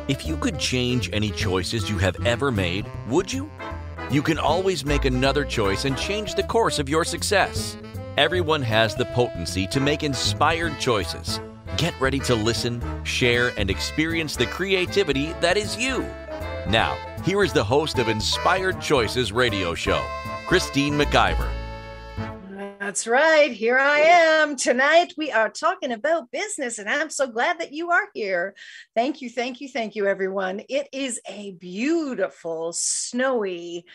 If you could change any choices you have ever made, would you? You can always make another choice and change the course of your success. Everyone has the potency to make inspired choices. Get ready to listen, share, and experience the creativity that is you. Now, here is the host of Inspired Choices radio show, Christine McIver. That's right. Here I am. Tonight, we are talking about business, and I'm so glad that you are here. Thank you, everyone. It is a beautiful, snowy,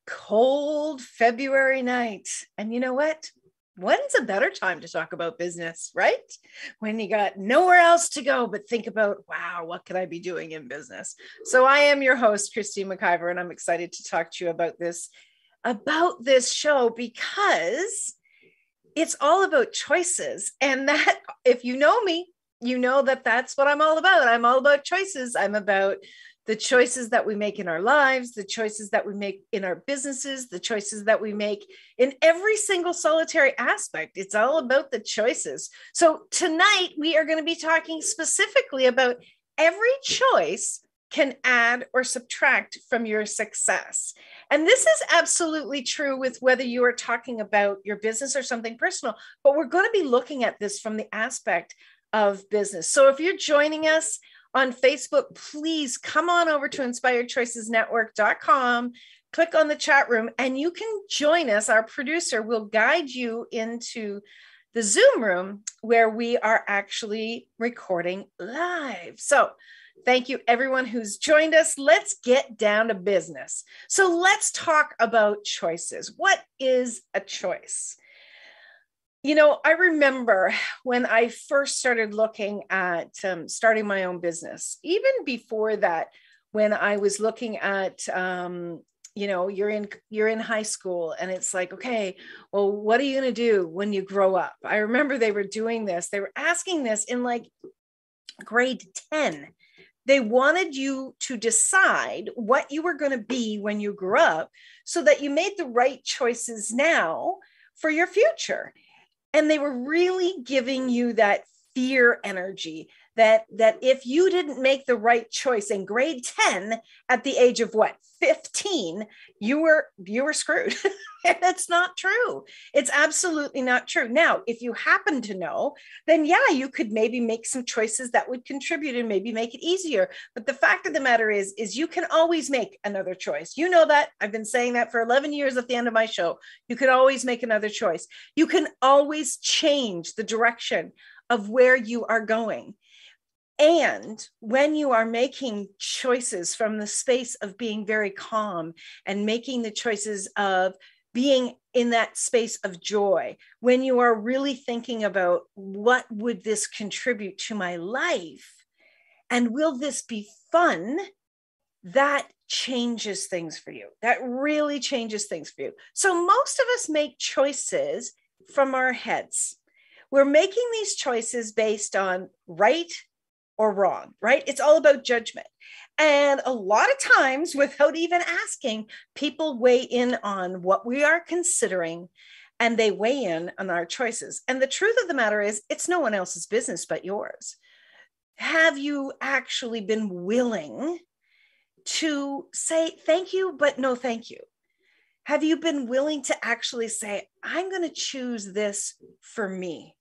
cold February night. And you know what? When's a better time to talk about business, right? When you got nowhere else to go but think about, wow, what could I be doing in business? So I am your host, Christine McIver, and I'm excited to talk to you about this show because it's all about choices. And that, if you know me, you know that that's what I'm all about. I'm all about choices. I'm about the choices that we make in our lives, the choices that we make in our businesses, the choices that we make in every single solitary aspect. It's all about the choices. So tonight we are going to be talking specifically about every choice can add or subtract from your success. And this is absolutely true with whether you are talking about your business or something personal, but we're going to be looking at this from the aspect of business. So if you're joining us on Facebook, please come on over to inspiredchoicesnetwork.com, click on the chat room, and you can join us. Our producer will guide you into the Zoom room where we are actually recording live. So thank you, everyone who's joined us. Let's get down to business. So let's talk about choices. What is a choice? You know, I remember when I first started looking at starting my own business, even before that, when I was looking at, you're in high school and it's like, okay, well, what are you going to do when you grow up? I remember they were doing this. They were asking this in like grade 10. They wanted you to decide what you were going to be when you grew up so that you made the right choices now for your future. And they were really giving you that fear energy that if you didn't make the right choice in grade 10 at the age of 15, you were screwed. And it's not true. It's absolutely not true. Now, if you happen to know, then yeah, you could maybe make some choices that would contribute and maybe make it easier. But the fact of the matter is you can always make another choice. You know that. I've been saying that for 11 years at the end of my show. You can always make another choice. You can always change the direction of where you are going. And when you are making choices from the space of being very calm and making the choices of being in that space of joy, when you are really thinking about what would this contribute to my life and will this be fun, that changes things for you. That really changes things for you. So most of us make choices from our heads. We're making these choices based on right or wrong, right? It's all about judgment. And a lot of times, without even asking, people weigh in on what we are considering and they weigh in on our choices. And the truth of the matter is, it's no one else's business but yours. Have you actually been willing to say thank you, but no thank you? Have you been willing to actually say, I'm going to choose this for me?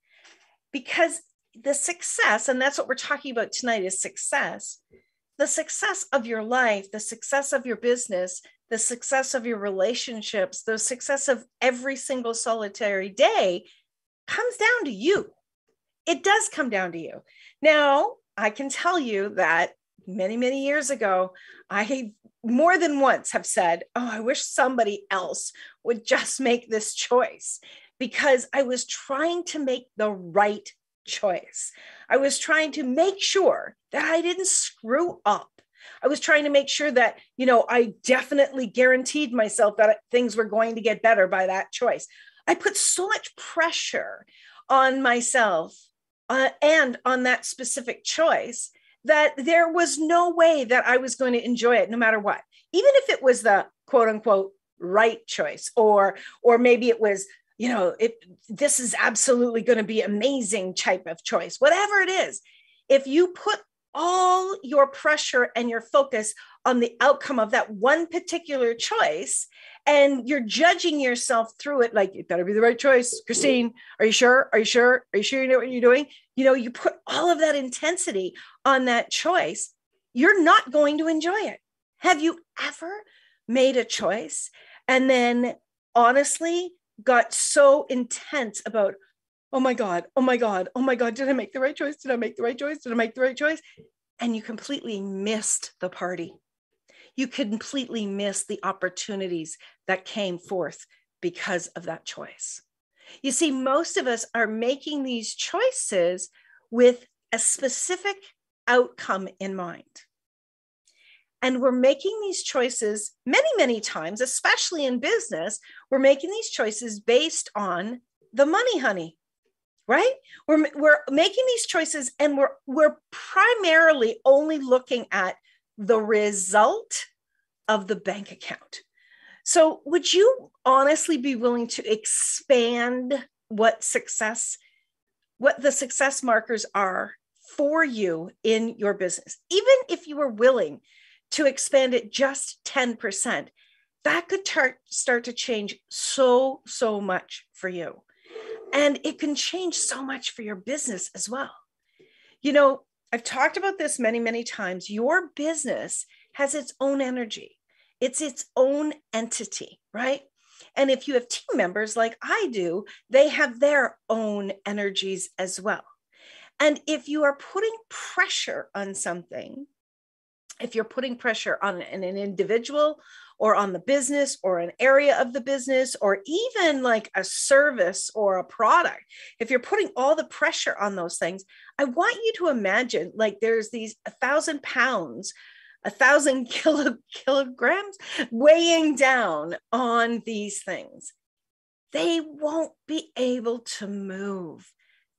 Because the success, and that's what we're talking about tonight, is success. The success of your life, the success of your business, the success of your relationships, the success of every single solitary day comes down to you. It does come down to you. Now, I can tell you that many, many years ago, I more than once have said, oh, I wish somebody else would just make this choice, because I was trying to make the right choice. I was trying to make sure that I didn't screw up. I was trying to make sure that, I definitely guaranteed myself that things were going to get better by that choice. I put so much pressure on myself and on that specific choice that there was no way that I was going to enjoy it no matter what. Even if it was the quote unquote right choice, or maybe it was, this is absolutely going to be amazing type of choice, whatever it is. If you put all your pressure and your focus on the outcome of that one particular choice, and you're judging yourself through it, like, it better be the right choice. Christine, are you sure? Are you sure? Are you sure you know what you're doing? You put all of that intensity on that choice, you're not going to enjoy it. Have you ever made a choice and then honestly got so intense about, oh my God, oh my God, oh my God, did I make the right choice? Did I make the right choice? Did I make the right choice? And you completely missed the party. You completely missed the opportunities that came forth because of that choice. You see, most of us are making these choices with a specific outcome in mind. And we're making these choices many, many times, especially in business, we're making these choices based on the money, honey, right? We're making these choices and we're primarily only looking at the result of the bank account. So would you honestly be willing to expand what the success markers are for you in your business? Even if you were willing to expand it just 10%, that could start to change so much for you. And it can change so much for your business as well. I've talked about this many, many times. Your business has its own energy. It's its own entity, right? And if you have team members like I do, they have their own energies as well. And if you are putting pressure on something, if you're putting pressure on an individual or on the business or an area of the business, or even like a service or a product, if you're putting all the pressure on those things, I want you to imagine like there's these 1,000 pounds, 1,000 kilograms weighing down on these things. They won't be able to move.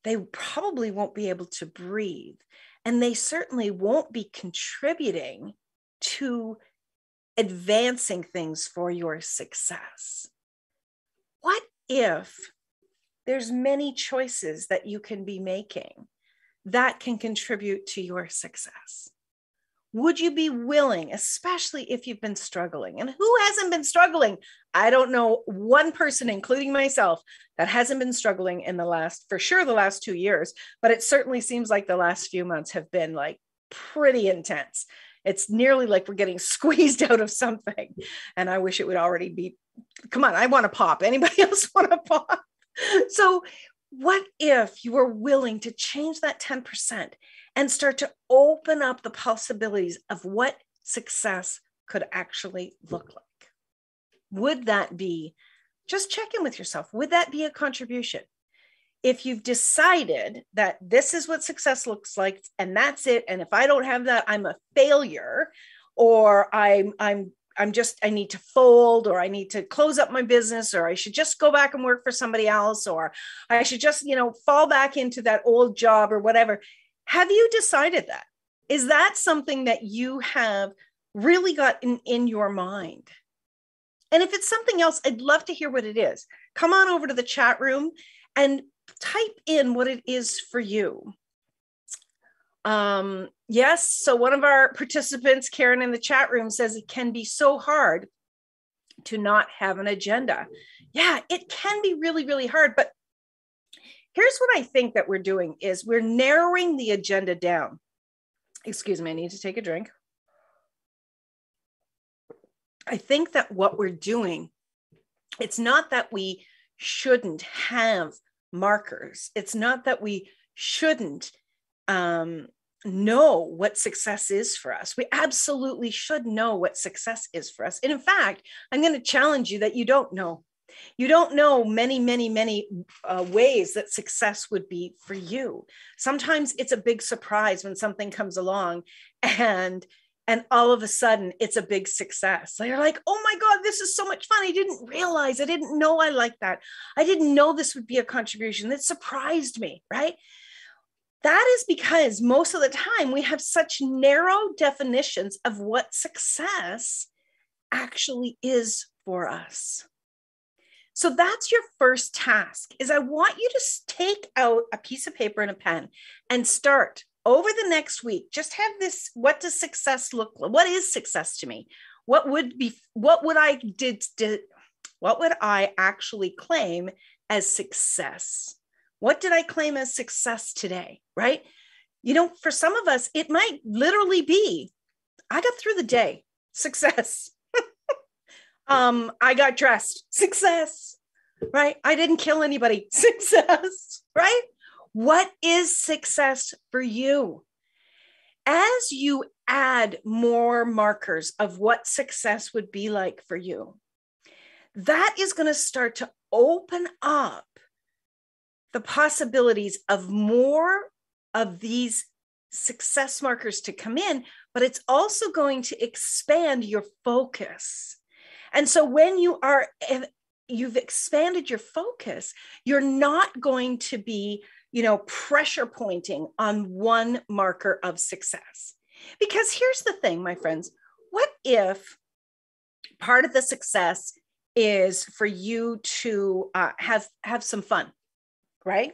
They probably won't be able to breathe. And they certainly won't be contributing to advancing things for your success. What if there's many choices that you can be making that can contribute to your success? Would you be willing, especially if you've been struggling? And who hasn't been struggling? I don't know one person, including myself, that hasn't been struggling in the last 2 years, but it certainly seems like the last few months have been like pretty intense. It's nearly like we're getting squeezed out of something. And I wish it would already be, come on, I want to pop. Anybody else want to pop? So what if you were willing to change that 10% and start to open up the possibilities of what success could actually look like? Would that be, just check in with yourself, would that be a contribution? If you've decided that this is what success looks like and that's it, and if I don't have that, I'm a failure, or I need to fold, or I need to close up my business, or I should just go back and work for somebody else, or I should just, fall back into that old job or whatever. Have you decided that? Is that something that you have really got in your mind? And if it's something else, I'd love to hear what it is. Come on over to the chat room and type in what it is for you. Yes, so one of our participants, Karen, in the chat room says it can be so hard to not have an agenda. Yeah, it can be really, really hard. But here's what I think that we're doing is we're narrowing the agenda down. Excuse me, I need to take a drink. I think that what we're doing, it's not that we shouldn't have markers. It's not that we shouldn't know what success is for us. We absolutely should know what success is for us. And in fact, I'm going to challenge you that you don't know. You don't know many ways that success would be for you. Sometimes it's a big surprise when something comes along and all of a sudden it's a big success. So you're like, oh my God, this is so much fun. I didn't realize, I didn't know I liked that. I didn't know this would be a contribution. That surprised me, right? That is because most of the time we have such narrow definitions of what success actually is for us. So that's your first task, is I want you to take out a piece of paper and a pen and start over the next week, just have this, what does success look like? What is success to me? What would I actually claim as success? What did I claim as success today, right? For some of us, it might literally be, I got through the day, success. I got dressed, success, right? I didn't kill anybody, success, right? What is success for you? As you add more markers of what success would be like for you, that is going to start to open up the possibilities of more of these success markers to come in, but it's also going to expand your focus. And so when you've expanded your focus, you're not going to be, pressure pointing on one marker of success. Because here's the thing, my friends, what if part of the success is for you to have some fun, right?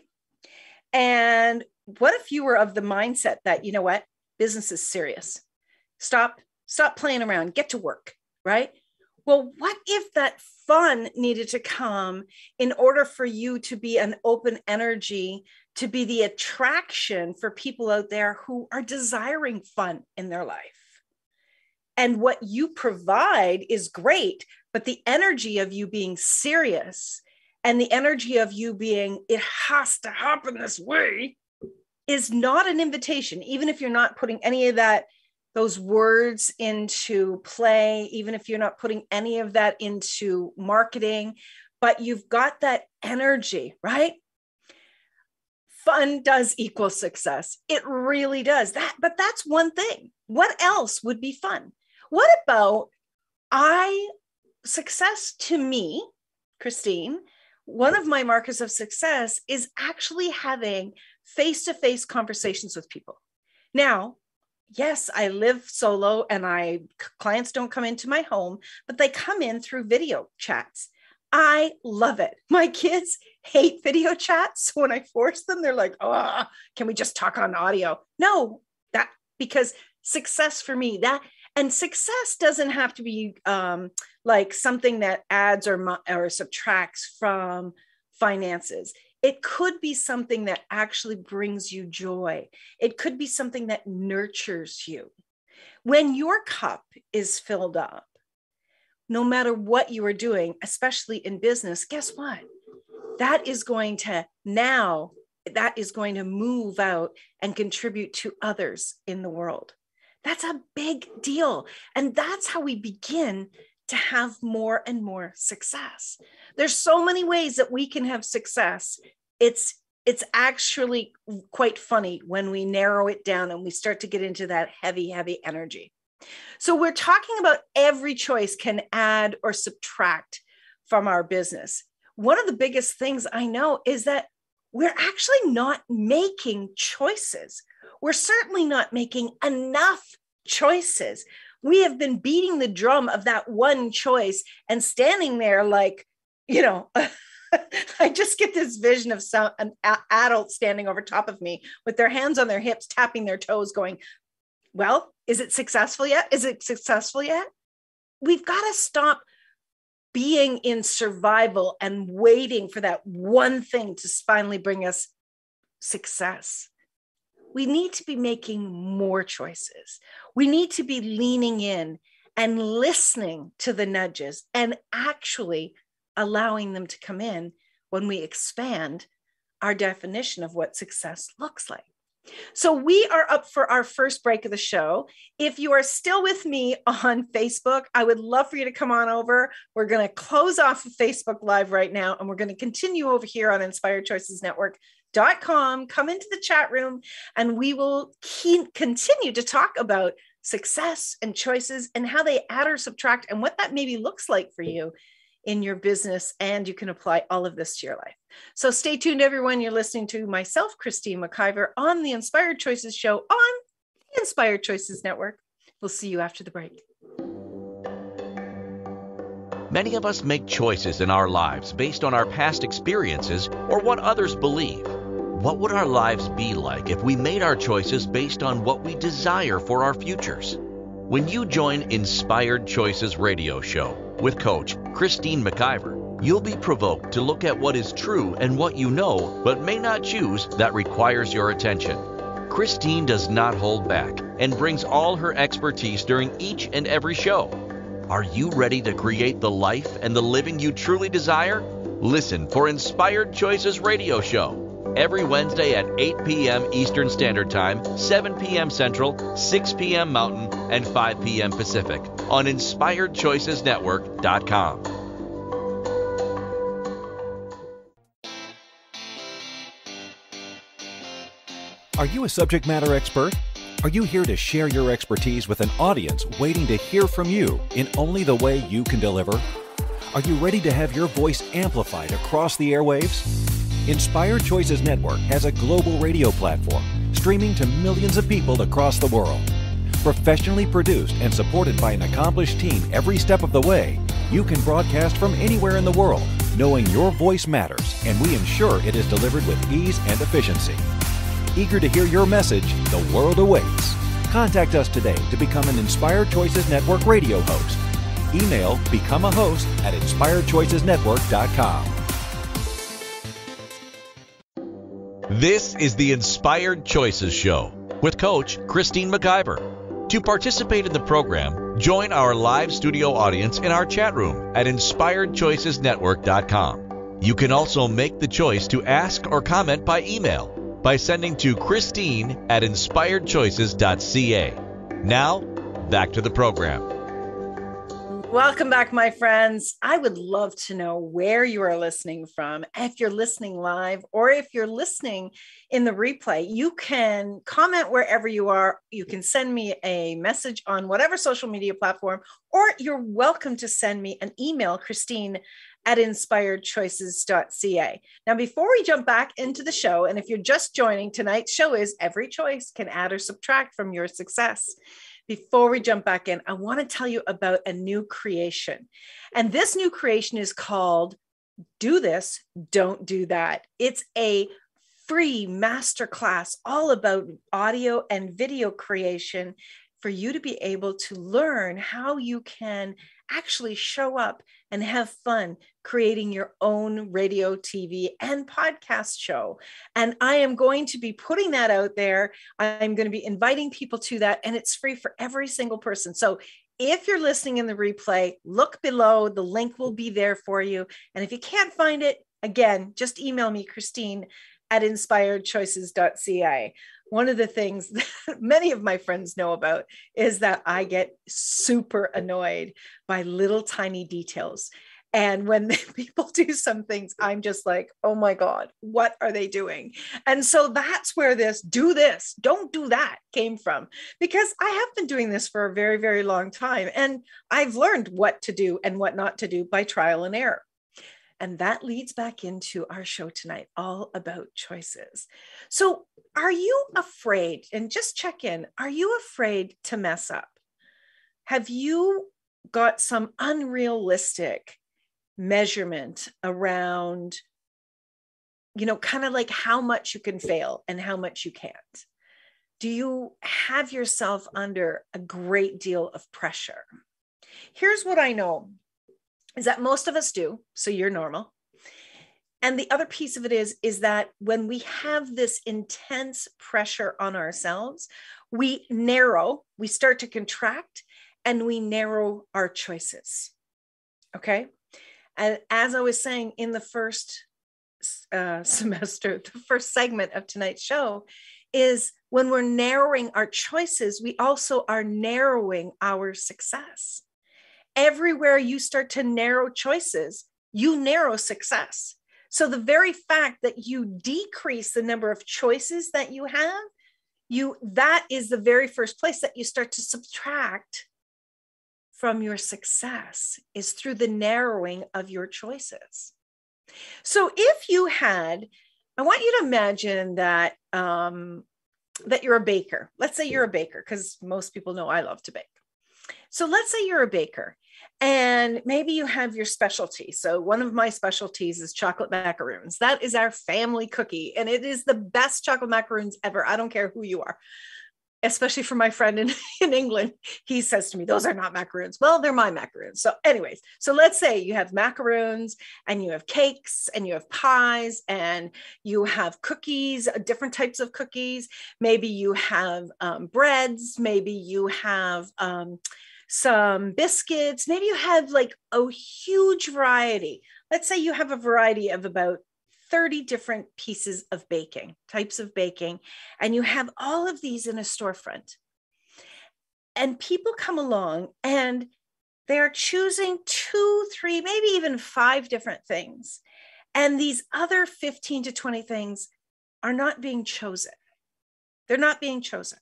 And what if you were of the mindset that, business is serious. Stop playing around, get to work, right? Well, what if that fun needed to come in order for you to be an open energy, to be the attraction for people out there who are desiring fun in their life? And what you provide is great, but the energy of you being serious and the energy of you being, it has to happen this way, is not an invitation, even if you're not putting any of those words into play, even if you're not putting any of that into marketing, but you've got that energy, right? Fun does equal success. It really does. But that's one thing. What else would be fun? What about success to me, Christine, one of my markers of success is actually having face-to-face conversations with people. Now, yes, I live solo and clients don't come into my home, but they come in through video chats. I love it. My kids hate video chats. So when I force them, they're like, oh, can we just talk on audio? No, because success for me, and success doesn't have to be like something that adds or subtracts from finances. It could be something that actually brings you joy. It could be something that nurtures you. When your cup is filled up, no matter what you are doing, especially in business, guess what? That is going to move out and contribute to others in the world. That's a big deal. And that's how we begin to have more and more success. There's so many ways that we can have success. It's actually quite funny when we narrow it down and we start to get into that heavy, heavy energy. So we're talking about every choice can add or subtract from our business. One of the biggest things I know is that we're actually not making choices. We're certainly not making enough choices. We have been beating the drum of that one choice and standing there like, I just get this vision of an adult standing over top of me with their hands on their hips, tapping their toes going, well, is it successful yet? Is it successful yet? We've got to stop being in survival and waiting for that one thing to finally bring us success. We need to be making more choices. We need to be leaning in and listening to the nudges and actually allowing them to come in when we expand our definition of what success looks like. So we are up for our first break of the show. If you are still with me on Facebook, I would love for you to come on over. We're going to close off of Facebook Live right now, and we're going to continue over here on InspiredChoicesNetwork.com. Come into the chat room, and we will continue to talk about success and choices and how they add or subtract and what that maybe looks like for you in your business, and you can apply all of this to your life. So stay tuned, everyone. You're listening to myself, Christine McIver, on the Inspired Choices Show on the Inspired Choices Network. We'll see you after the break. Many of us make choices in our lives based on our past experiences or what others believe. What would our lives be like if we made our choices based on what we desire for our futures? When you join Inspired Choices radio show with Coach Christine McIver, you'll be provoked to look at what is true and what you know but may not choose that requires your attention. Christine does not hold back and brings all her expertise during each and every show. Are you ready to create the life and the living you truly desire? Listen for Inspired Choices radio show every Wednesday at 8 p.m. Eastern Standard Time, 7 p.m. Central, 6 p.m. Mountain, and 5 p.m. Pacific on InspiredChoicesNetwork.com. Are you a subject matter expert? Are you here to share your expertise with an audience waiting to hear from you in only the way you can deliver? Are you ready to have your voice amplified across the airwaves? Inspired Choices Network has a global radio platform streaming to millions of people across the world. Professionally produced and supported by an accomplished team every step of the way, you can broadcast from anywhere in the world, knowing your voice matters, and we ensure it is delivered with ease and efficiency. Eager to hear your message, the world awaits. Contact us today to become an Inspired Choices Network radio host. Email become a host at InspiredChoicesNetwork.com. This is the Inspired Choices Show with Coach Christine McIver. To participate in the program, join our live studio audience in our chat room at InspiredChoicesNetwork.com. You can also make the choice to ask or comment by email by sending to Christine at InspiredChoices.ca. Now, back to the program. Welcome back, my friends. I would love to know where you are listening from. If you're listening live or if you're listening in the replay, you can comment wherever you are. You can send me a message on whatever social media platform, or you're welcome to send me an email, Christine at InspiredChoices.ca. Now, before we jump back into the show, and if you're just joining, tonight's show is Every Choice Can Add or Subtract from Your Success. Before we jump back in, I want to tell you about a new creation. And this new creation is called Do This, Don't Do That. It's a free masterclass all about audio and video creation for you to be able to learn how you can actually show up and have fun creating your own radio, TV, and podcast show. And I am going to be putting that out there. I'm going to be inviting people to that, and it's free for every single person. So if you're listening in the replay, look below. The link will be there for you. And if you can't find it, again, just email me, Christine at InspiredChoices.ca. One of the things that many of my friends know about is that I get super annoyed by little tiny details. And when people do some things, I'm just like, oh my God, what are they doing? And so that's where this do this, don't do that came from, because I have been doing this for a very, very long time. And I've learned what to do and what not to do by trial and error. And that leads back into our show tonight, all about choices. So are you afraid, and just check in, are you afraid to mess up? Have you got some unrealistic measurement around, kind of like how much you can fail and how much you can't? Do you have yourself under a great deal of pressure? Here's what I know is that most of us do, so you're normal. And the other piece of it is that when we have this intense pressure on ourselves, we start to contract, and we narrow our choices. Okay. And as I was saying in the first semester, the first segment of tonight's show, is when we're narrowing our choices, we also are narrowing our success. Everywhere you start to narrow choices, you narrow success. So the very fact that you decrease the number of choices that you have, that is the very first place that you start to subtract from your success, is through the narrowing of your choices. So if you had, I want you to imagine that, that you're a baker. Let's say you're a baker, because most people know I love to bake. So let's say you're a baker and maybe you have your specialty. So one of my specialties is chocolate macaroons. That is our family cookie. And it is the best chocolate macaroons ever. I don't care who you are, especially for my friend in England. He says to me, those are not macaroons. Well, they're my macaroons. So anyways, so let's say you have macaroons and you have cakes and you have pies and you have cookies, different types of cookies. Maybe you have breads. Maybe you have some biscuits. Maybe you have like a huge variety. Let's say you have a variety of about 30 different pieces of baking, types of baking, and you have all of these in a storefront. And people come along and they're choosing 2, 3, maybe even 5 different things. And these other 15 to 20 things are not being chosen. They're not being chosen.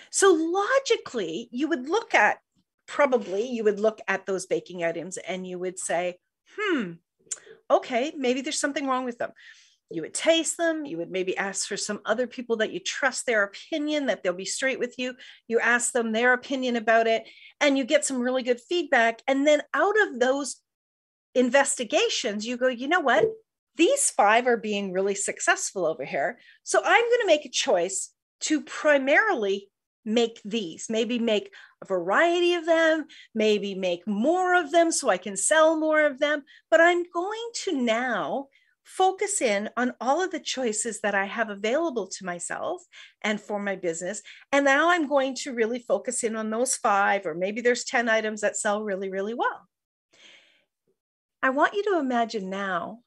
So logically, you would look at those baking items and you would say, okay, maybe there's something wrong with them. You would taste them. You would maybe ask for some other people that you trust their opinion, that they'll be straight with you. You ask them their opinion about it and you get some really good feedback. And then out of those investigations, you go, you know what? These 5 are being really successful over here. So I'm going to make a choice to primarily make these, maybe make a variety of them, maybe make more of them so I can sell more of them. But I'm going to now focus in on all of the choices that I have available to myself and for my business. And now I'm going to really focus in on those 5, or maybe there's 10 items that sell really, really well. I want you to imagine now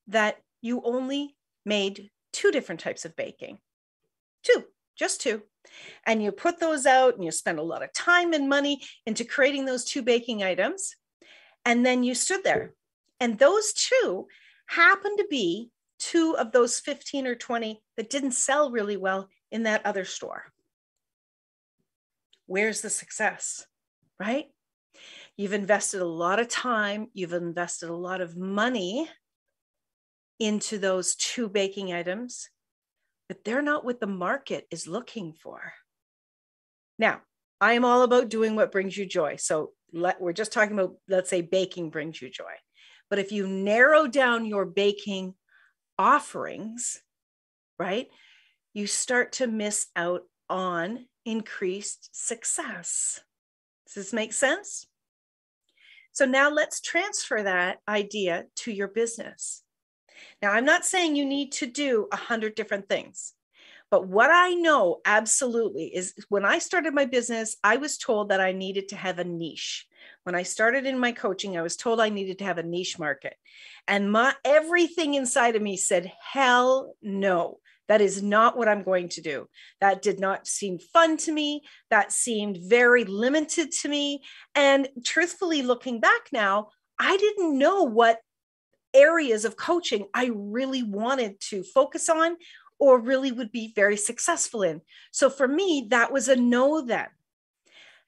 that you only made 2 different types of baking. 2, just 2. And you put those out and you spend a lot of time and money into creating those 2 baking items. And then you stood there. And those 2 happen to be 2 of those 15 or 20 that didn't sell really well in that other store. Where's the success, right? You've invested a lot of time. You've invested a lot of money into those 2 baking items, but they're not what the market is looking for. Now, I am all about doing what brings you joy. So we're just talking about, let's say baking brings you joy. But if you narrow down your baking offerings, right, you start to miss out on increased success. Does this make sense? So now let's transfer that idea to your business. Now, I'm not saying you need to do 100 different things, but what I know absolutely is when I started my business, I was told that I needed to have a niche. When I started in my coaching, I was told I needed to have a niche market. And everything inside of me said, hell no, that is not what I'm going to do. That did not seem fun to me. That seemed very limited to me. And truthfully, looking back now, I didn't know what areas of coaching I really wanted to focus on or really would be very successful in. So for me, that was a no then.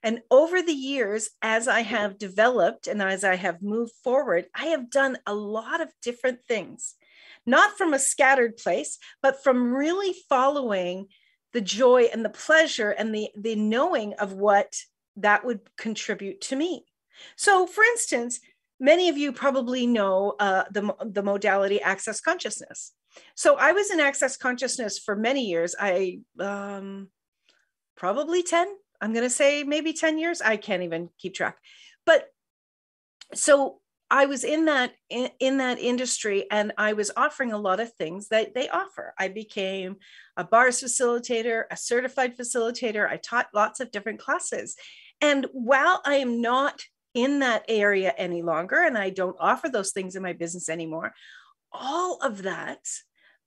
And over the years, as I have developed and as I have moved forward, I have done a lot of different things, not from a scattered place, but from really following the joy and the pleasure and the knowing of what that would contribute to me. So for instance, many of you probably know the modality Access Consciousness. So I was in Access Consciousness for many years. Probably 10. I'm going to say maybe 10 years. I can't even keep track. But so I was in that industry and I was offering a lot of things that they offer. I became a bars facilitator, a certified facilitator. I taught lots of different classes. And while I am not in that area any longer, and I don't offer those things in my business anymore, all of that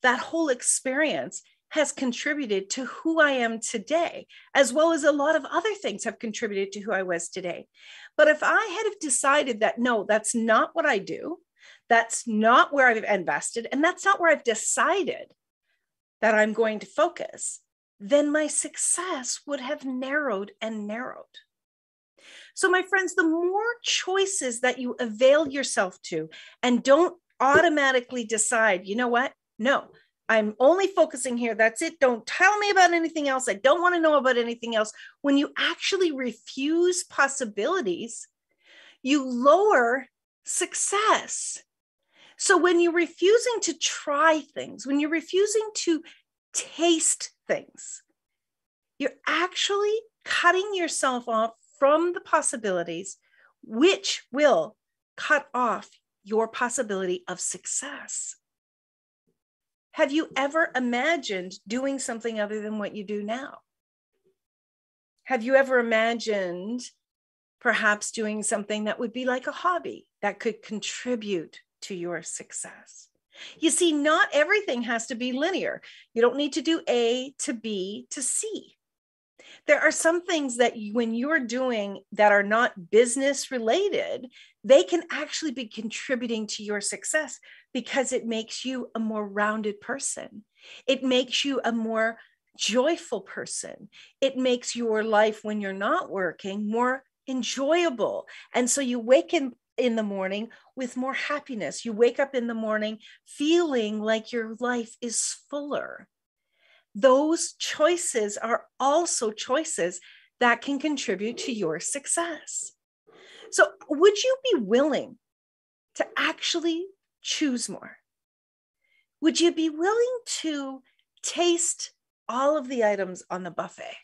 whole experience has contributed to who I am today, as well as a lot of other things have contributed to who I was today. But if I had have decided that, no, that's not what I do, that's not where I've invested, and that's not where I've decided that I'm going to focus, then my success would have narrowed and narrowed. So my friends, the more choices that you avail yourself to and don't automatically decide, you know what? No, I'm only focusing here. That's it. Don't tell me about anything else. I don't want to know about anything else. When you actually refuse possibilities, you lower success. So when you're refusing to try things, when you're refusing to taste things, you're actually cutting yourself off from the possibilities, which will cut off your possibility of success. Have you ever imagined doing something other than what you do now? Have you ever imagined perhaps doing something that would be like a hobby that could contribute to your success? You see, not everything has to be linear. You don't need to do A to B to C. There are some things that when you're doing that are not business related, they can actually be contributing to your success because it makes you a more rounded person. It makes you a more joyful person. It makes your life when you're not working more enjoyable. And so you wake in the morning with more happiness. You wake up in the morning feeling like your life is fuller. Those choices are also choices that can contribute to your success. So would you be willing to actually choose more? Would you be willing to taste all of the items on the buffet?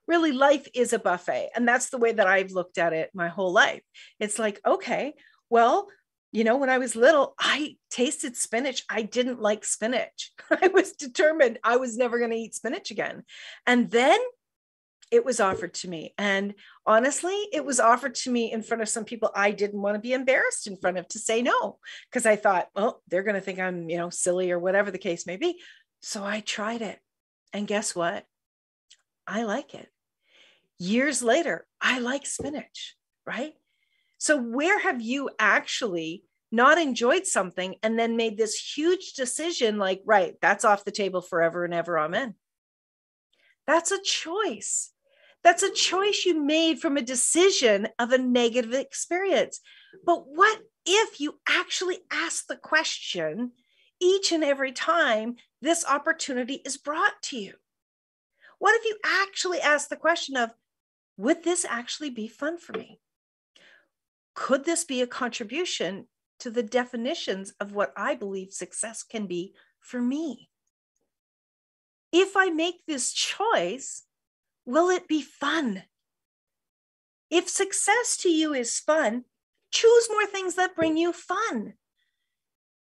Really, life is a buffet. And that's the way that I've looked at it my whole life. It's like, okay, well, when I was little, I tasted spinach. I didn't like spinach. I was determined I was never going to eat spinach again. And then it was offered to me. And honestly, it was offered to me in front of some people I didn't want to be embarrassed in front of to say no, because I thought, well, they're going to think I'm, silly or whatever the case may be. So I tried it. And guess what? I like it. Years later, I like spinach, right? So where have you actually not enjoyed something and then made this huge decision like, right, that's off the table forever and ever, amen? That's a choice. That's a choice you made from a decision of a negative experience. But what if you actually ask the question each and every time this opportunity is brought to you? What if you actually ask the question of, would this actually be fun for me? Could this be a contribution to the definitions of what I believe success can be for me? If I make this choice, will it be fun? If success to you is fun, choose more things that bring you fun.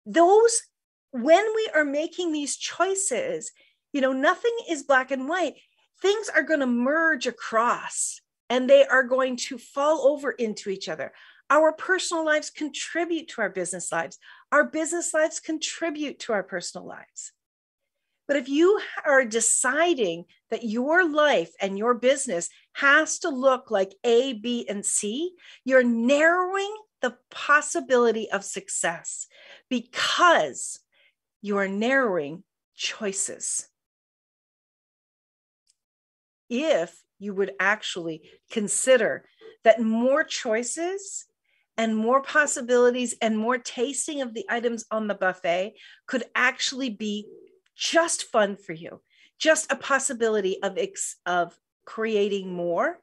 When we are making these choices, nothing is black and white. Things are going to merge across and they are going to fall over into each other. Our personal lives contribute to our business lives. Our business lives contribute to our personal lives. But if you are deciding that your life and your business has to look like A, B, and C, you're narrowing the possibility of success because you are narrowing choices. If you would actually consider that more choices and more possibilities and more tasting of the items on the buffet could actually be just fun for you, just a possibility of creating more,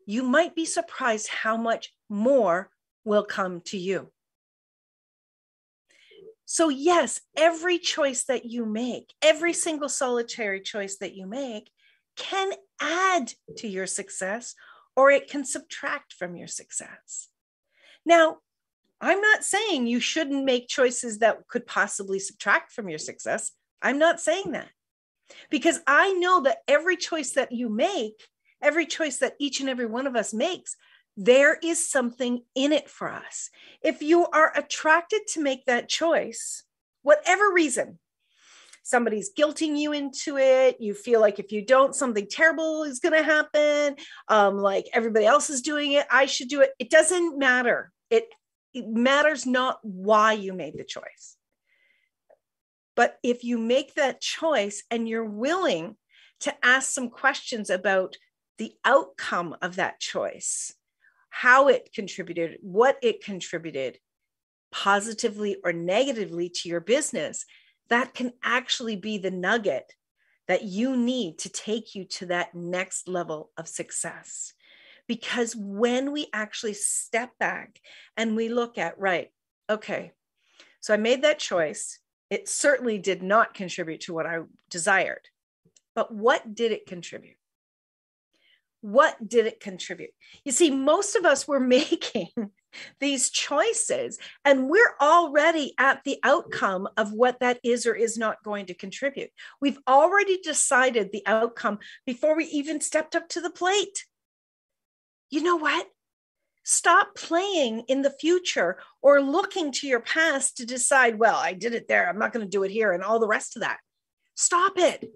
you might be surprised how much more will come to you. So yes, every choice that you make, every single solitary choice that you make can add to your success or it can subtract from your success. Now, I'm not saying you shouldn't make choices that could possibly subtract from your success. I'm not saying that because I know that every choice that you make, every choice that each and every one of us makes, there is something in it for us. If you are attracted to make that choice, whatever reason, somebody's guilting you into it, you feel like if you don't, something terrible is going to happen, like everybody else is doing it, I should do it. It doesn't matter. It matters not why you made the choice. But if you make that choice and you're willing to ask some questions about the outcome of that choice, how it contributed, what it contributed positively or negatively to your business, that can actually be the nugget that you need to take you to that next level of success. Because when we actually step back and we look at, right, okay, so I made that choice. It certainly did not contribute to what I desired. But what did it contribute? What did it contribute? You see, most of us were making these choices, and we're already at the outcome of what that is or is not going to contribute. We've already decided the outcome before we even stepped up to the plate. You know what? Stop playing in the future or looking to your past to decide, well, I did it there, I'm not going to do it here, and all the rest of that. Stop it.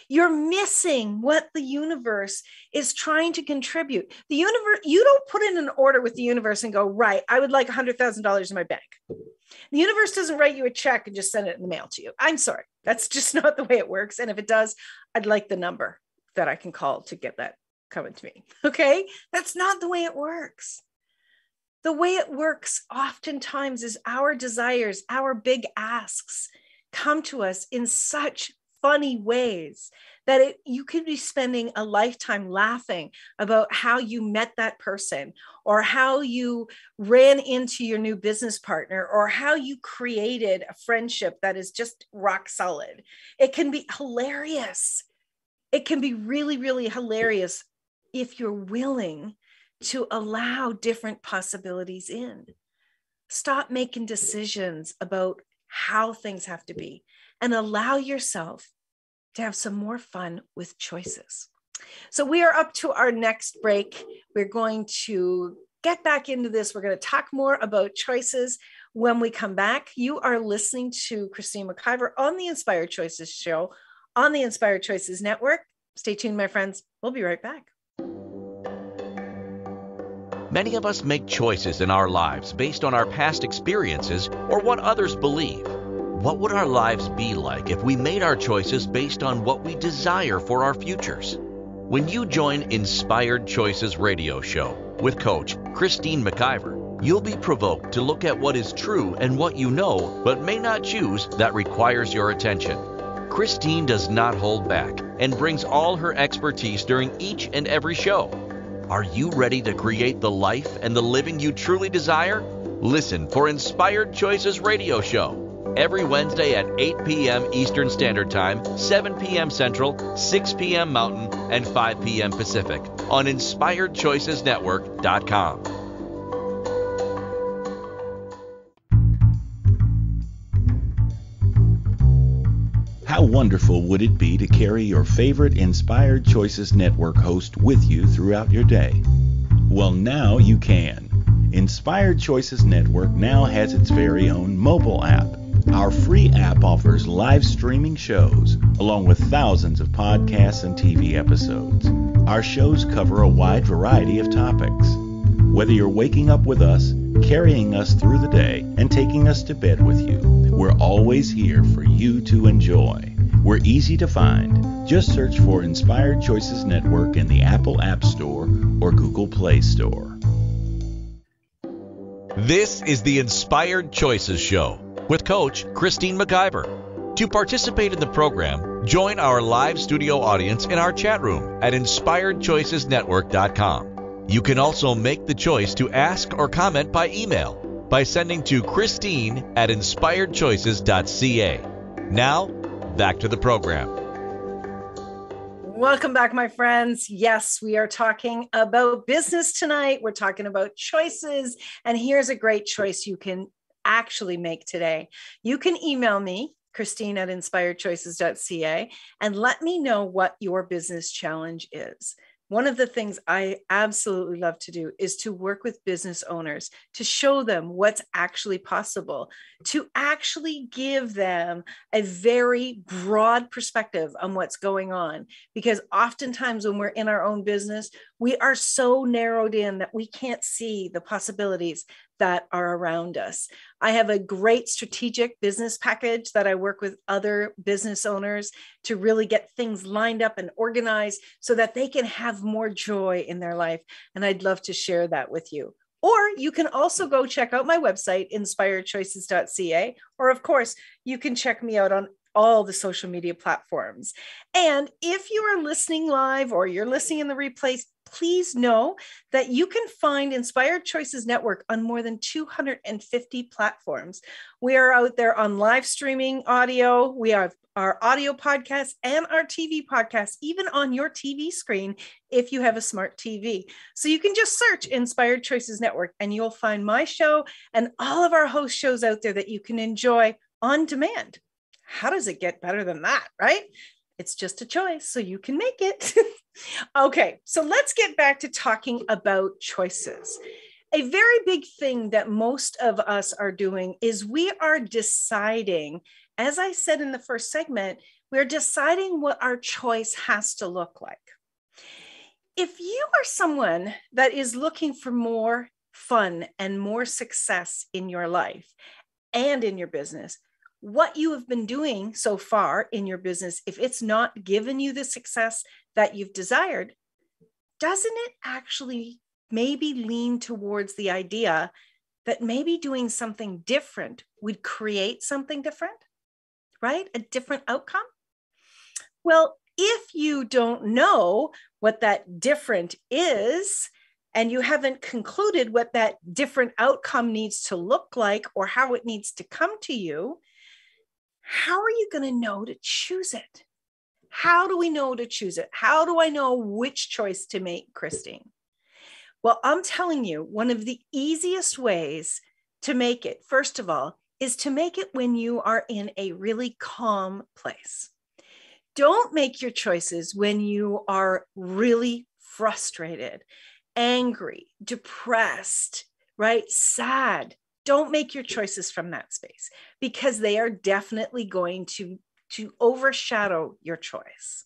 You're missing what the universe is trying to contribute. The universe, you don't put in an order with the universe and go, right, I would like $100,000 in my bank. The universe doesn't write you a check and just send it in the mail to you. I'm sorry. That's just not the way it works. And if it does, I'd like the number that I can call to get that coming to me. Okay? That's not the way it works. The way it works oftentimes is our desires, our big asks come to us in such funny ways that you could be spending a lifetime laughing about how you met that person, or how you ran into your new business partner, or how you created a friendship that is just rock solid. It can be hilarious. It can be really, really hilarious if you're willing to allow different possibilities in. Stop making decisions about how things have to be and allow yourself to have some more fun with choices. So we are up to our next break. We're going to get back into this. We're going to talk more about choices when we come back. You are listening to Christine McIver on the Inspired Choices show on the Inspired Choices Network. Stay tuned, my friends. We'll be right back. Many of us make choices in our lives based on our past experiences or what others believe. What would our lives be like if we made our choices based on what we desire for our futures? When you join Inspired Choices radio show with Coach Christine McIver, you'll be provoked to look at what is true and what you know but may not choose that requires your attention. Christine does not hold back and brings all her expertise during each and every show. Are you ready to create the life and the living you truly desire? Listen for Inspired Choices radio show every Wednesday at 8 p.m. Eastern Standard Time, 7 p.m. Central, 6 p.m. Mountain, and 5 p.m. Pacific on InspiredChoicesNetwork.com. How wonderful would it be to carry your favorite Inspired Choices Network host with you throughout your day? Well, now you can. Inspired Choices Network now has its very own mobile app. Our free app offers live streaming shows, along with thousands of podcasts and TV episodes. Our shows cover a wide variety of topics. Whether you're waking up with us, carrying us through the day, and taking us to bed with you, we're always here for you to enjoy. We're easy to find. Just search for Inspired Choices Network in the Apple App Store or Google Play Store. This is the Inspired Choices Show with Coach Christine McIver. To participate in the program, join our live studio audience in our chat room at InspiredChoicesNetwork.com. You can also make the choice to ask or comment by email by sending to Christine@InspiredChoices.ca. Now, back to the program. Welcome back, my friends. Yes, we are talking about business tonight. We're talking about choices, and here's a great choice you can actually make today. You can email me, Christine@InspiredChoices.ca, and let me know what your business challenge is. One of the things I absolutely love to do is to work with business owners, to show them what's actually possible, to actually give them a very broad perspective on what's going on. Because oftentimes when we're in our own business, we are so narrowed in that we can't see the possibilities that are around us. I have a great strategic business package that I work with other business owners to really get things lined up and organized so that they can have more joy in their life. And I'd love to share that with you. Or you can also go check out my website, inspiredchoices.ca. Or of course, you can check me out on all the social media platforms. And if you are listening live or you're listening in the replays, please know that you can find Inspired Choices Network on more than 250 platforms. We are out there on live streaming audio. We have our audio podcasts and our TV podcasts, even on your TV screen if you have a smart TV. So you can just search Inspired Choices Network and you'll find my show and all of our host shows out there that you can enjoy on demand. How does it get better than that, right? It's just a choice, so you can make it. Okay, so let's get back to talking about choices. A very big thing that most of us are doing is we are deciding, as I said in the first segment, we're deciding what our choice has to look like. If you are someone that is looking for more fun and more success in your life and in your business, what you have been doing so far in your business, if it's not given you the success that you've desired, doesn't it actually maybe lean towards the idea that maybe doing something different would create something different, right? A different outcome? Well, if you don't know what that different is, and you haven't concluded what that different outcome needs to look like or how it needs to come to you, how are you going to know to choose it? How do we know to choose it? How do I know which choice to make, Christine? Well, I'm telling you, one of the easiest ways to make it, first of all, is to make it when you are in a really calm place. Don't make your choices when you are really frustrated, angry, depressed, right? Sad. Don't make your choices from that space because they are definitely going to overshadow your choice.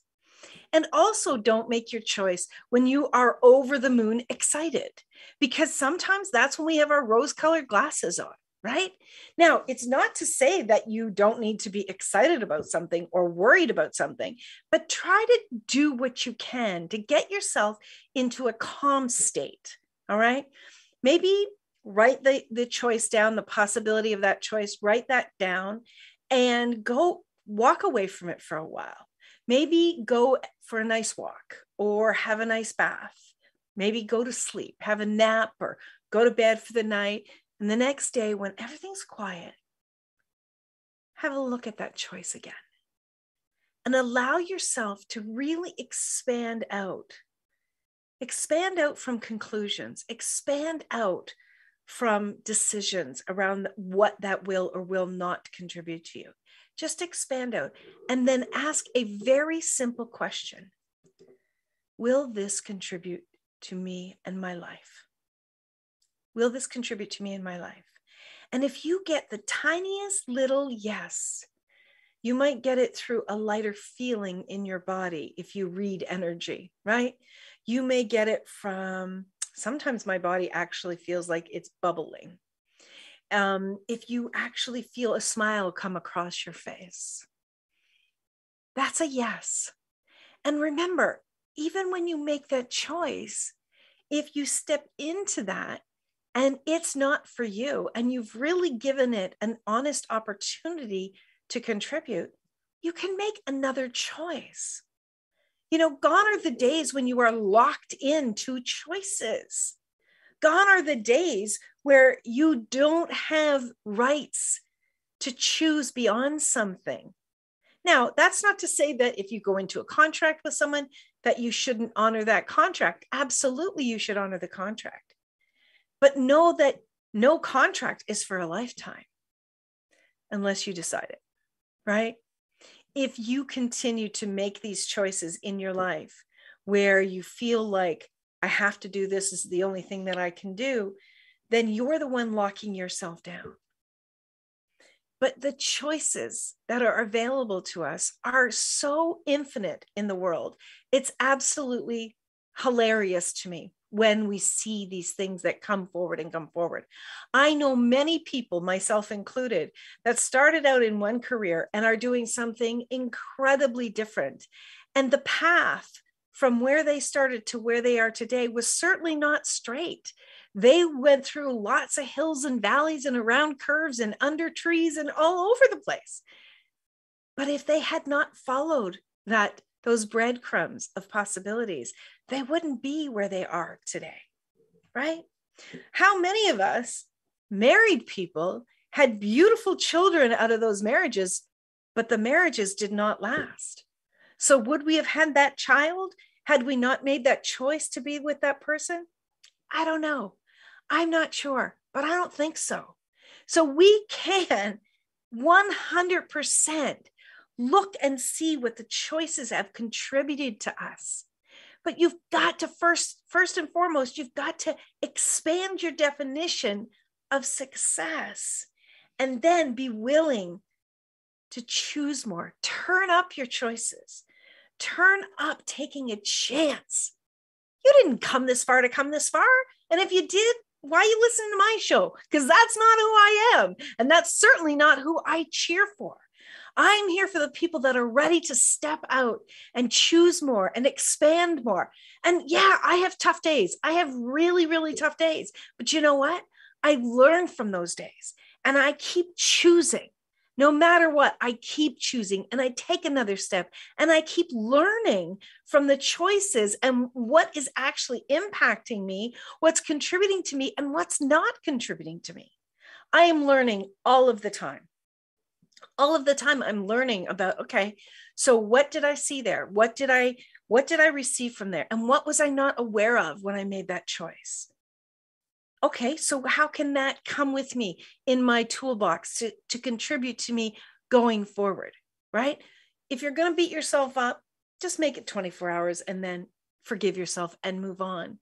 And also don't make your choice when you are over the moon excited, because sometimes that's when we have our rose-colored glasses on, right? Now, it's not to say that you don't need to be excited about something or worried about something, but try to do what you can to get yourself into a calm state, all right? Maybe write the choice down, the possibility of that choice, write that down and go walk away from it for a while. Maybe go for a nice walk or have a nice bath. Maybe go to sleep, have a nap or go to bed for the night. And the next day when everything's quiet, have a look at that choice again and allow yourself to really expand out from conclusions, expand out from decisions around what that will or will not contribute to you. Just expand out and then ask a very simple question. Will this contribute to me and my life? Will this contribute to me in my life? And if you get the tiniest little yes, you might get it through a lighter feeling in your body if you read energy, right? You may get it from, sometimes my body actually feels like it's bubbling. If you actually feel a smile come across your face, that's a yes. And remember, even when you make that choice, if you step into that and it's not for you, and you've really given it an honest opportunity to contribute, you can make another choice. You know, gone are the days when you are locked into choices. Gone are the days where you don't have rights to choose beyond something. Now, that's not to say that if you go into a contract with someone that you shouldn't honor that contract. Absolutely, you should honor the contract. But know that no contract is for a lifetime unless you decide it, right? If you continue to make these choices in your life where you feel like I have to do this, is the only thing that I can do, then you're the one locking yourself down. But the choices that are available to us are so infinite in the world. It's absolutely hilarious to me when we see these things that come forward. I know many people, myself included, that started out in one career and are doing something incredibly different. And the path from where they started to where they are today was certainly not straight. They went through lots of hills and valleys and around curves and under trees and all over the place. But if they had not followed those breadcrumbs of possibilities, they wouldn't be where they are today, right? How many of us married people had beautiful children out of those marriages, but the marriages did not last? So would we have had that child had we not made that choice to be with that person? I don't know. I'm not sure, but I don't think so. So we can 100% look and see what the choices have contributed to us. But you've got to first and foremost, you've got to expand your definition of success and then be willing to choose more. Turn up your choices. Turn up taking a chance. You didn't come this far to come this far. And if you did, why are you listening to my show? Because that's not who I am. And that's certainly not who I cheer for. I'm here for the people that are ready to step out and choose more and expand more. And yeah, I have tough days. I have really, really tough days. But you know what? I learn from those days and I keep choosing. No matter what, I keep choosing and I take another step and I keep learning from the choices and what is actually impacting me, what's contributing to me, and what's not contributing to me. I am learning all of the time. All of the time I'm learning about, okay, so what did I see there? What did I receive from there? And what was I not aware of when I made that choice? Okay, so how can that come with me in my toolbox to contribute to me going forward, right? If you're going to beat yourself up, just make it 24 hours and then forgive yourself and move on.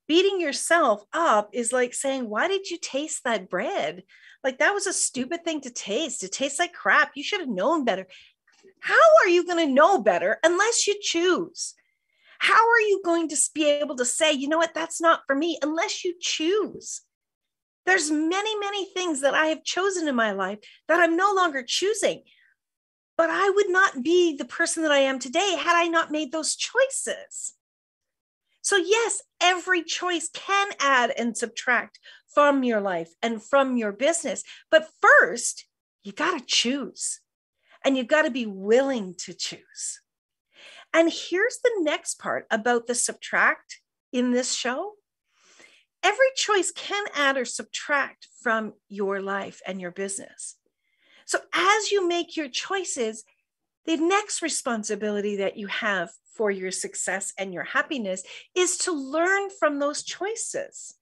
Beating yourself up is like saying, why did you taste that bread? Like that was a stupid thing to taste. It tastes like crap. You should have known better. How are you going to know better unless you choose? How are you going to be able to say, you know what, that's not for me unless you choose? There's many, many things that I have chosen in my life that I'm no longer choosing, but I would not be the person that I am today had I not made those choices. So yes, every choice can add and subtract from your life and from your business. But first, you got to choose and you've got to be willing to choose. And here's the next part about the subtract in this show. Every choice can add or subtract from your life and your business. So as you make your choices, the next responsibility that you have for your success and your happiness is to learn from those choices.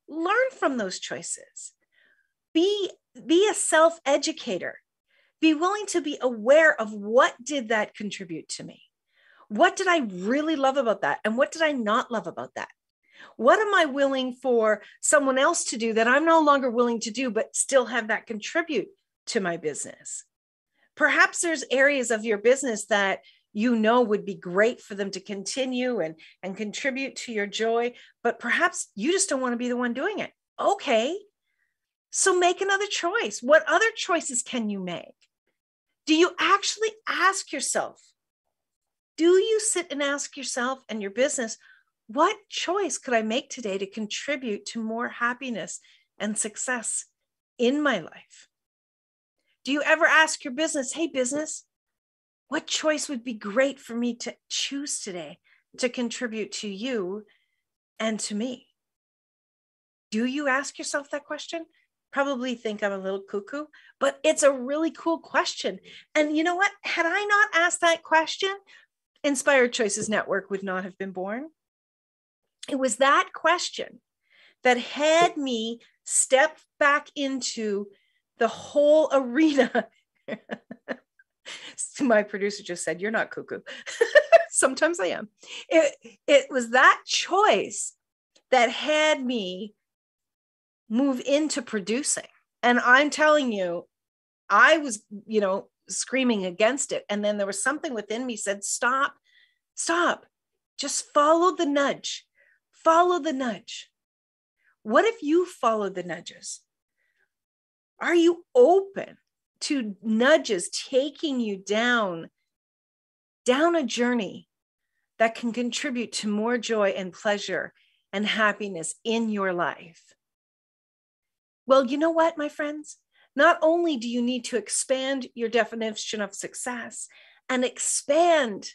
Learn from those choices. Be a self-educator. Be willing to be aware of what did that contribute to me. What did I really love about that? And what did I not love about that? What am I willing for someone else to do that I'm no longer willing to do, but still have that contribute to my business? Perhaps there's areas of your business that you know would be great for them to continue and contribute to your joy, but perhaps you just don't want to be the one doing it. Okay, so make another choice. What other choices can you make? Do you actually ask yourself, do you sit and ask yourself and your business, what choice could I make today to contribute to more happiness and success in my life? Do you ever ask your business, hey, business, what choice would be great for me to choose today to contribute to you and to me? Do you ask yourself that question? Probably think I'm a little cuckoo, but it's a really cool question. And you know what? Had I not asked that question, Inspired Choices Network would not have been born. It was that question that had me step back into the whole arena. My producer just said, you're not cuckoo. Sometimes I am. It was that choice that had me move into producing. And I'm telling you, I was, screaming against it. And then there was something within me said, stop, just follow the nudge. Follow the nudge. What if you followed the nudges? Are you open to nudges taking you down a journey that can contribute to more joy and pleasure and happiness in your life? Well, you know what, my friends? Not only do you need to expand your definition of success and expand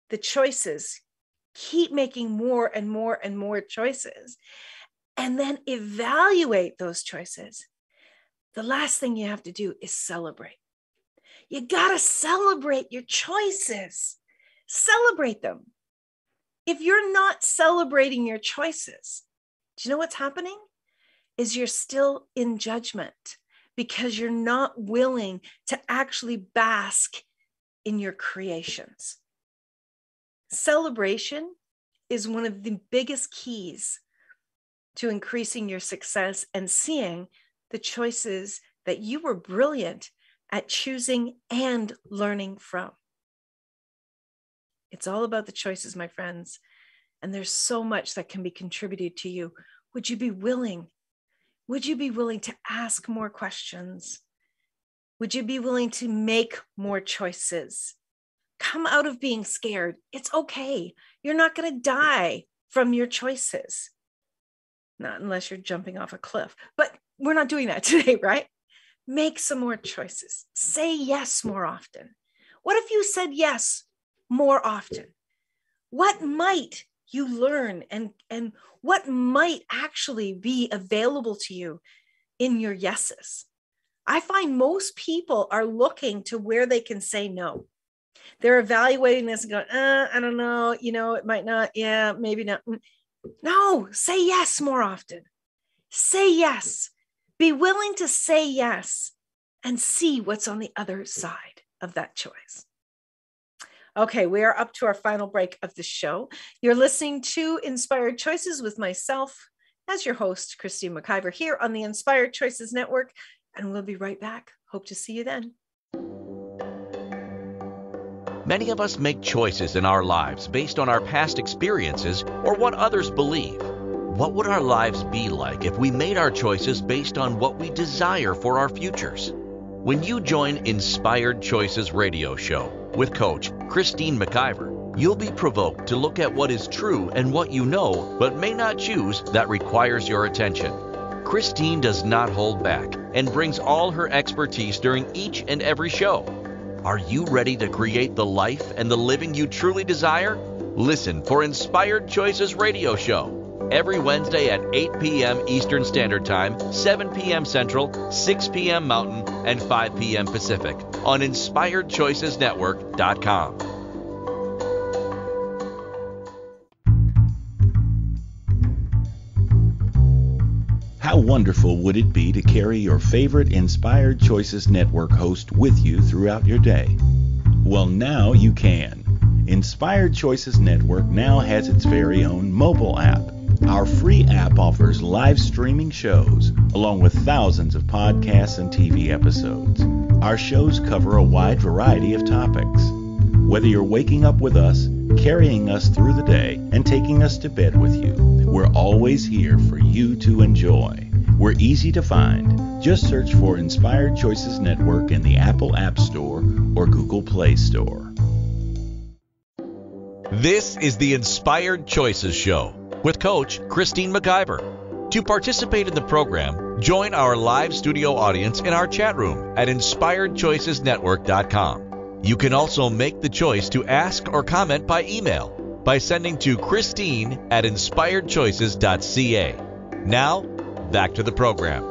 the choices, keep making more and more and more choices, and then evaluate those choices. The last thing you have to do is celebrate. You got to celebrate your choices. Celebrate them. If you're not celebrating your choices, do you know what's happening? Is you're still in judgment because you're not willing to actually bask in your creations. Celebration is one of the biggest keys to increasing your success and seeing the choices that you were brilliant at choosing and learning from. It's all about the choices, my friends. And there's so much that can be contributed to you. Would you be willing? Would you be willing to ask more questions? Would you be willing to make more choices? Come out of being scared. It's okay. You're not going to die from your choices. Not unless you're jumping off a cliff. But we're not doing that today, right? Make some more choices. Say yes more often. What if you said yes more often? What might you learn and what might actually be available to you in your yeses? I find most people are looking to where they can say no. They're evaluating this and going, I don't know, it might not, yeah, maybe not. No, say yes more often. Say yes. Be willing to say yes and see what's on the other side of that choice. Okay, we are up to our final break of the show. You're listening to Inspired Choices with myself as your host, Christine McIver, here on the Inspired Choices Network, and we'll be right back. Hope to see you then. Many of us make choices in our lives based on our past experiences or what others believe. What would our lives be like if we made our choices based on what we desire for our futures? When you join Inspired Choices Radio Show with Coach Christine McIver, you'll be provoked to look at what is true and what you know but may not choose that requires your attention. Christine does not hold back and brings all her expertise during each and every show. Are you ready to create the life and the living you truly desire? Listen for Inspired Choices Radio Show every Wednesday at 8 p.m. Eastern Standard Time, 7 p.m. Central, 6 p.m. Mountain, and 5 p.m. Pacific on InspiredChoicesNetwork.com. How wonderful would it be to carry your favorite Inspired Choices Network host with you throughout your day? Well, now you can. Inspired Choices Network now has its very own mobile app. Our free app offers live streaming shows, along with thousands of podcasts and TV episodes. Our shows cover a wide variety of topics. Whether you're waking up with us, carrying us through the day, and taking us to bed with you, we're always here for you to enjoy. We're easy to find. Just search for Inspired Choices Network in the Apple App Store or Google Play Store. This is the Inspired Choices Show with Coach Christine McIver. To participate in the program, join our live studio audience in our chat room at InspiredChoicesNetwork.com. You can also make the choice to ask or comment by email by sending to Christine@InspiredChoices.ca. Now, back to the program.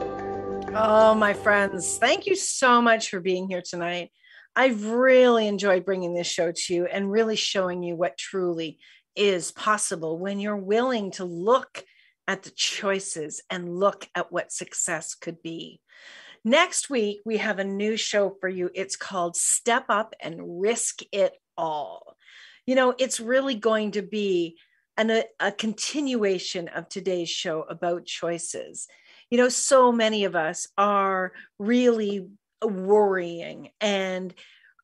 Oh, my friends, thank you so much for being here tonight. I've really enjoyed bringing this show to you and really showing you what truly is possible when you're willing to look at the choices and look at what success could be. Next week, we have a new show for you. It's called Step Up and Risk It All. It's really going to be a continuation of today's show about choices. So many of us are really worrying and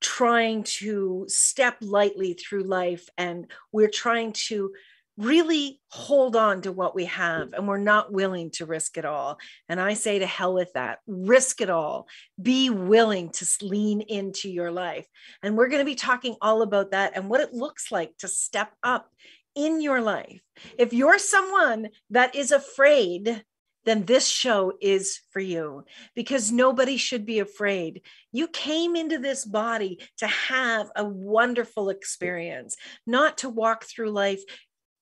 trying to step lightly through life, and we're trying to really hold on to what we have, and we're not willing to risk it all. And I say to hell with that. Risk it all. Be willing to lean into your life. And we're going to be talking all about that and what it looks like to step up in your life. If you're someone that is afraid then this show is for you, because nobody should be afraid. You came into this body to have a wonderful experience, not to walk through life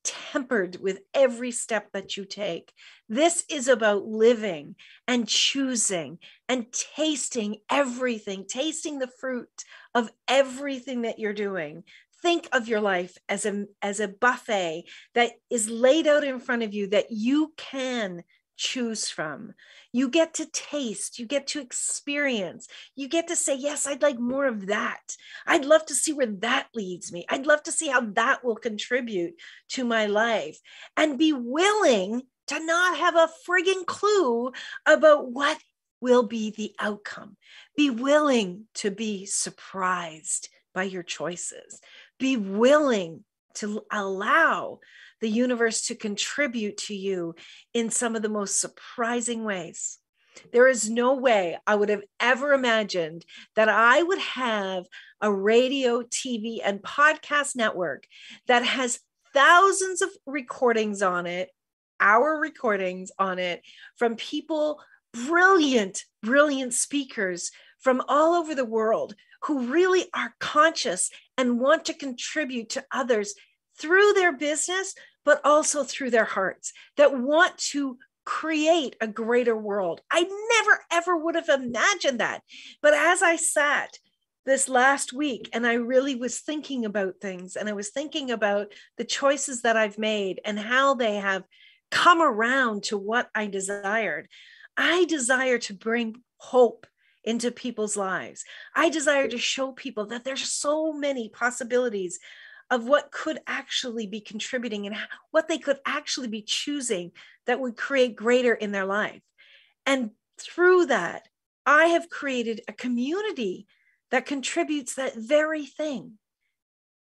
tempered with every step that you take. This is about living and choosing and tasting everything, tasting the fruit of everything that you're doing. Think of your life as a buffet that is laid out in front of you that you can choose from. You get to taste, you get to experience, you get to say, yes, I'd like more of that. I'd love to see where that leads me. I'd love to see how that will contribute to my life, and be willing to not have a frigging clue about what will be the outcome. Be willing to be surprised by your choices. Be willing to allow the universe to contribute to you in some of the most surprising ways. There is no way I would have ever imagined that I would have a radio, TV, and podcast network that has thousands of recordings on it, our recordings on it, from people, brilliant speakers from all over the world who really are conscious and want to contribute to others through their business, but also through their hearts, that want to create a greater world. I never, ever would have imagined that. But as I sat this last week and I really was thinking about things, and I was thinking about the choices that I've made and how they have come around to what I desired. I desire to bring hope into people's lives. I desire to show people that there's so many possibilities of what could actually be contributing and what they could actually be choosing that would create greater in their life. And through that, I have created a community that contributes that very thing.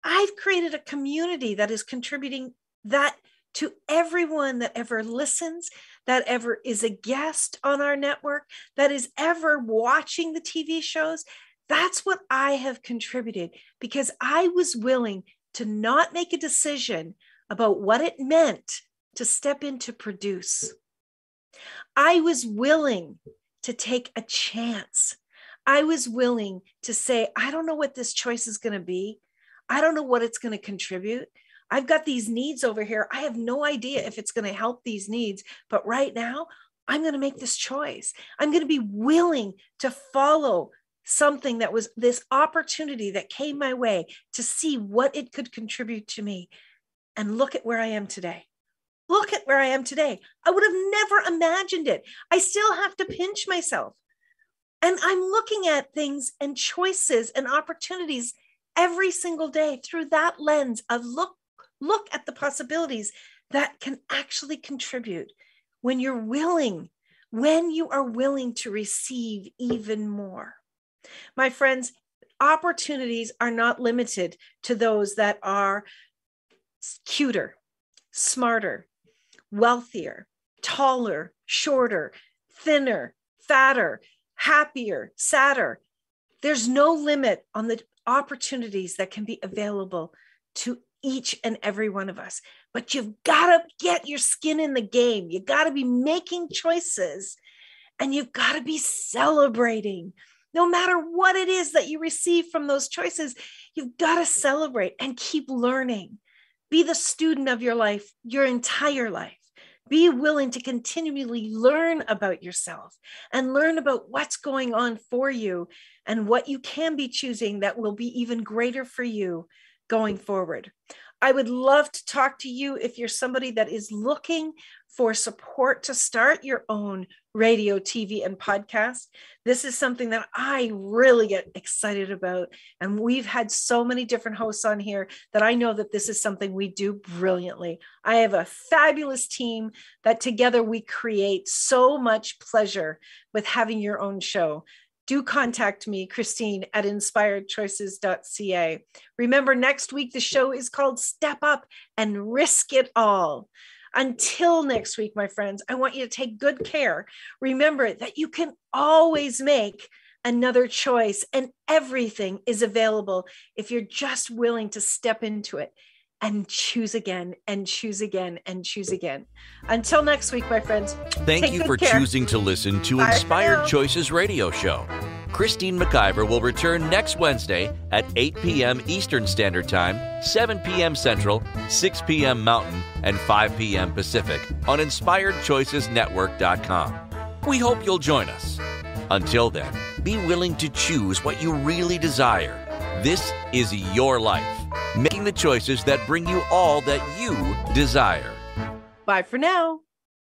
I've created a community that is contributing that to everyone that ever listens, that ever is a guest on our network, that is ever watching the TV shows. That's what I have contributed, because I was willing to not make a decision about what it meant to step in to produce. I was willing to take a chance. I was willing to say, I don't know what this choice is going to be. I don't know what it's going to contribute. I've got these needs over here. I have no idea if it's going to help these needs, but right now I'm going to make this choice. I'm going to be willing to follow something that was this opportunity that came my way to see what it could contribute to me. And look at where I am today. Look at where I am today. I would have never imagined it. I still have to pinch myself. And I'm looking at things and choices and opportunities every single day through that lens of look at the possibilities that can actually contribute when you are willing to receive even more. My friends, opportunities are not limited to those that are cuter, smarter, wealthier, taller, shorter, thinner, fatter, happier, sadder. There's no limit on the opportunities that can be available to each and every one of us. But you've got to get your skin in the game. You got to be making choices, and you've got to be celebrating. No matter what it is that you receive from those choices, you've got to celebrate and keep learning. Be the student of your life, your entire life. Be willing to continually learn about yourself and learn about what's going on for you and what you can be choosing that will be even greater for you going forward. I would love to talk to you if you're somebody that is looking for support to start your own radio, TV, and podcast. This is something that I really get excited about. And we've had so many different hosts on here that I know that this is something we do brilliantly. I have a fabulous team that together we create so much pleasure with having your own show. Do contact me, Christine, at inspiredchoices.ca. Remember, next week, the show is called Step Up and Risk It All. Until next week, my friends, I want you to take good care. Remember that you can always make another choice, and everything is available if you're just willing to step into it. and choose again and choose again and choose again. Until next week, my friends. Thank you for choosing to listen to Inspired Choices Radio Show. Christine McIver will return next Wednesday at 8 p.m. Eastern Standard Time, 7 p.m. Central, 6 p.m. Mountain, and 5 p.m. Pacific on InspiredChoicesNetwork.com. We hope you'll join us. Until then, be willing to choose what you really desire. This is your life, making the choices that bring you all that you desire. Bye for now.